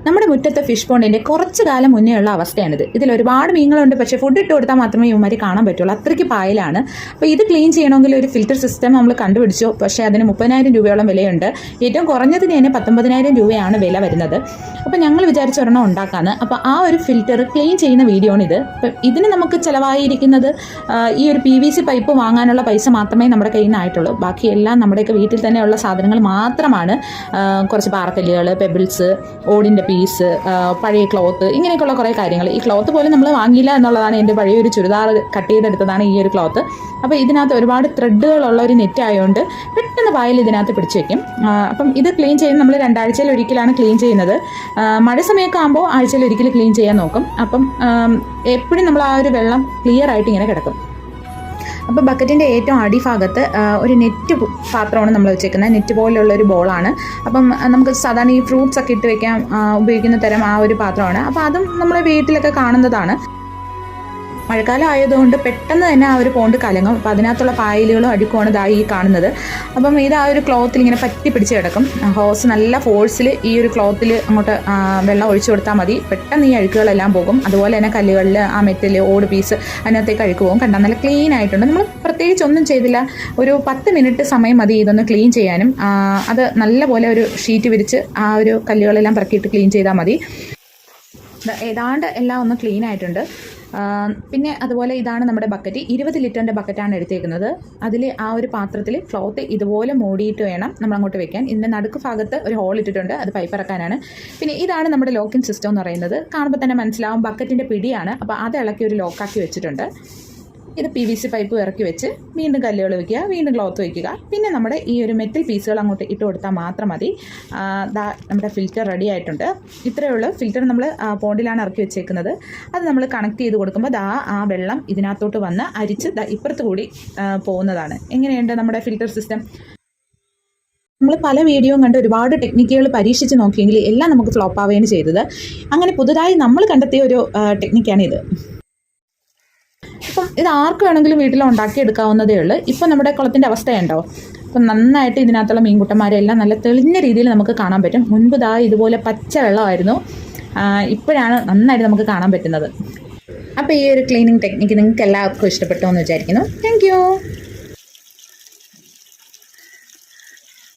നമ്മുടെ മുറ്റത്തെ ഫിഷ് പോണ്ടിൻ്റെ കുറച്ച് കാലം മുന്നേ ഉള്ള അവസ്ഥയാണിത്. ഇതിൽ ഒരുപാട് മീനുകളുണ്ട്, പക്ഷേ ഫുഡ് ഇട്ട് കൊടുത്താൽ മാത്രമേ ഇവന്മാർ കാണാൻ പറ്റുള്ളൂ, അത്രയ്ക്ക് പായലാണ്. അപ്പോൾ ഇത് ക്ലീൻ ചെയ്യണമെങ്കിൽ ഒരു ഫിൽറ്റർ സിസ്റ്റം നമ്മൾ കണ്ടുപിടിച്ചു. പക്ഷേ അതിന് 30,000 രൂപയോളം വിലയുണ്ട്. ഏറ്റവും കുറഞ്ഞതിന് തന്നെ 19,000 രൂപയാണ് വില വരുന്നത്. അപ്പോൾ ഞങ്ങൾ വിചാരിച്ച ഒരെണ്ണം ഉണ്ടാക്കാമെന്ന്. അപ്പോൾ ആ ഒരു ഫിൽറ്റർ ക്ലീൻ ചെയ്യുന്ന വീഡിയോ ആണിത്. അപ്പം ഇതിന് നമുക്ക് ചിലവായിരിക്കുന്നത് ഈ ഒരു PVC പൈപ്പ് വാങ്ങാനുള്ള പൈസ മാത്രമേ നമ്മുടെ കയ്യിൽ നിന്നായിട്ടുള്ളൂ. ബാക്കിയെല്ലാം നമ്മുടെയൊക്കെ വീട്ടിൽ തന്നെയുള്ള സാധനങ്ങൾ മാത്രമാണ്. കുറച്ച് പാറക്കല്ലുകൾ, പെബിൾസ്, ഓടിൻ്റെ പീസ്, പഴയ ക്ലോത്ത്, ഇങ്ങനെയൊക്കെയുള്ള കുറേ കാര്യങ്ങൾ. ഈ ക്ലോത്ത് പോലും നമ്മൾ വാങ്ങിയില്ല എന്നുള്ളതാണ്. എൻ്റെ പഴയൊരു ചുരിദാർ കട്ട് ചെയ്തെടുത്തതാണ് ഈ ഒരു ക്ലോത്ത്. അപ്പോൾ ഇതിനകത്ത് ഒരുപാട് ത്രെഡുകളുള്ള ഒരു നെറ്റ് ആയതുകൊണ്ട് പെട്ടെന്ന് പായൽ ഇതിനകത്ത് പിടിച്ച് വയ്ക്കും. അപ്പം ഇത് ക്ലീൻ ചെയ്യുന്നത് നമ്മൾ 2 ആഴ്ചയിൽ ഒരിക്കലാണ് ക്ലീൻ ചെയ്യുന്നത്. മഴ സമയമൊക്കെ ആകുമ്പോൾ ആഴ്ചയിൽ ഒരിക്കൽ ക്ലീൻ ചെയ്യാൻ നോക്കും. അപ്പം എപ്പോഴും നമ്മൾ ആ ഒരു വെള്ളം ക്ലിയർ ആയിട്ട് ഇങ്ങനെ കിടക്കും. അപ്പോൾ ബക്കറ്റിൻ്റെ ഏറ്റവും അടിഭാഗത്ത് ഒരു നെറ്റ് പാത്രമാണ് നമ്മൾ വെച്ചേക്കുന്നത്. നെറ്റ് പോലെയുള്ളൊരു ബോളാണ്. അപ്പം നമുക്ക് സാധാരണ ഈ ഫ്രൂട്ട്സ് ഒക്കെ ഇട്ട് വെക്കാൻ ഉപയോഗിക്കുന്ന തരം ആ ഒരു പാത്രമാണ്. അപ്പോൾ അതും നമ്മൾ വീട്ടിലൊക്കെ കാണുന്നതാണ്. മഴക്കാലം ആയതുകൊണ്ട് പെട്ടെന്ന് തന്നെ ആ ഒരു പോണ്ട് കലങ്ങും. അപ്പോൾ അതിനകത്തുള്ള പായലുകളും അഴുക്കുമാണ് ഇതായി ഈ കാണുന്നത്. അപ്പം ഇത് ആ ഒരു ക്ലോത്തിൽ ഇങ്ങനെ പറ്റി പിടിച്ച് കിടക്കും. ഹോസ് നല്ല ഫോഴ്സിൽ ഈ ഒരു ക്ലോത്തിൽ അങ്ങോട്ട് വെള്ളം ഒഴിച്ചു കൊടുത്താൽ മതി. പെട്ടെന്ന് ഈ അഴുക്കുകളെല്ലാം പോകും. അതുപോലെ തന്നെ കല്ലുകളിൽ ആ മെറ്റൽ, ഓട് പീസ് അതിനകത്തേക്ക് അഴുക്ക് പോകും. കണ്ടാൽ നല്ല ക്ലീൻ ആയിട്ടുണ്ട്. നമ്മൾ പ്രത്യേകിച്ച് ഒന്നും ചെയ്തില്ല. ഒരു 10 മിനിറ്റ് സമയം മതി ഇതൊന്ന് ക്ലീൻ ചെയ്യാനും. അത് നല്ലപോലെ ഒരു ഷീറ്റ് വിരിച്ച് ആ ഒരു കല്ലുകളെല്ലാം പറക്കിയിട്ട് ക്ലീൻ ചെയ്താൽ മതി. ഏതാണ്ട് എല്ലാം ഒന്ന് ക്ലീൻ ആയിട്ടുണ്ട്. പിന്നെ അതുപോലെ ഇതാണ് നമ്മുടെ ബക്കറ്റ്. 20 ലിറ്ററിൻ്റെ ബക്കറ്റാണ് എടുത്തേക്കുന്നത്. അതിൽ ആ ഒരു പാത്രത്തിൽ ക്ലോത്ത് ഇതുപോലെ മൂടിയിട്ട് വേണം നമ്മൾ അങ്ങോട്ട് വെക്കാൻ. ഇതിൻ്റെ നടുക്ക് ഭാഗത്ത് ഒരു ഹോൾ ഇട്ടിട്ടുണ്ട്, അത് പൈപ്പ് ഇറക്കാനാണ്. പിന്നെ ഇതാണ് നമ്മുടെ ലോക്കിംഗ് സിസ്റ്റം എന്ന് പറയുന്നത്. കാണുമ്പോൾ തന്നെ മനസ്സിലാവും, ബക്കറ്റിൻ്റെ പിടിയാണ്. അപ്പോൾ അത് ഇളക്കി ഒരു ലോക്കാക്കി വെച്ചിട്ടുണ്ട്. ഇത് PVC പൈപ്പ് ഇറക്കി വെച്ച് വീണ്ടും കല്ലുകൾ വയ്ക്കുക, വീണ്ടും ക്ലോത്ത് വയ്ക്കുക. പിന്നെ നമ്മുടെ ഈ ഒരു മെറ്റൽ പീസുകൾ അങ്ങോട്ട് ഇട്ട് കൊടുത്താൽ മാത്രം മതി. നമ്മുടെ ഫിൽറ്റർ റെഡി ആയിട്ടുണ്ട്. ഇത്രയേ ഉള്ളൂ. ഫിൽറ്റർ നമ്മൾ പോണ്ടിലാണ് ഇറക്കി വെച്ചേക്കുന്നത്. അത് നമ്മൾ കണക്ട് ചെയ്ത് കൊടുക്കുമ്പോൾ ആ വെള്ളം ഇതിനകത്തോട്ട് വന്ന് അരിച്ച് ഇപ്പുറത്ത് കൂടി പോകുന്നതാണ്. എങ്ങനെയുണ്ട് നമ്മുടെ ഫിൽറ്റർ സിസ്റ്റം? നമ്മൾ പല വീഡിയോയും കണ്ട് ഒരുപാട് ടെക്നിക്കുകൾ പരീക്ഷിച്ച് നോക്കിയെങ്കിൽ എല്ലാം നമുക്ക് ഫ്ലോപ്പ് ആവുകയാണ് ചെയ്തത്. അങ്ങനെ പുതുതായി നമ്മൾ കണ്ടെത്തിയ ഒരു ടെക്നിക്കാണിത്. ഇപ്പം ഇത് ആർക്ക് വേണമെങ്കിലും വീട്ടിൽ ഉണ്ടാക്കിയെടുക്കാവുന്നതേ ഉള്ളൂ. ഇപ്പം നമ്മുടെ കുളത്തിൻ്റെ അവസ്ഥയുണ്ടോ? അപ്പം നന്നായിട്ട് ഇതിനകത്തുള്ള മീൻകുട്ടന്മാരെല്ലാം നല്ല തെളിഞ്ഞ രീതിയിൽ നമുക്ക് കാണാൻ പറ്റും. മുൻപ് ഇതുപോലെ പച്ച വെള്ളമായിരുന്നു. ഇപ്പോഴാണ് നന്നായിട്ട് നമുക്ക് കാണാൻ പറ്റുന്നത്. അപ്പോൾ ഈ ഒരു ക്ലീനിങ് ടെക്നിക്ക് നിങ്ങൾക്ക് എല്ലാവർക്കും ഇഷ്ടപ്പെട്ടു എന്ന് വിചാരിക്കുന്നു. Thank you.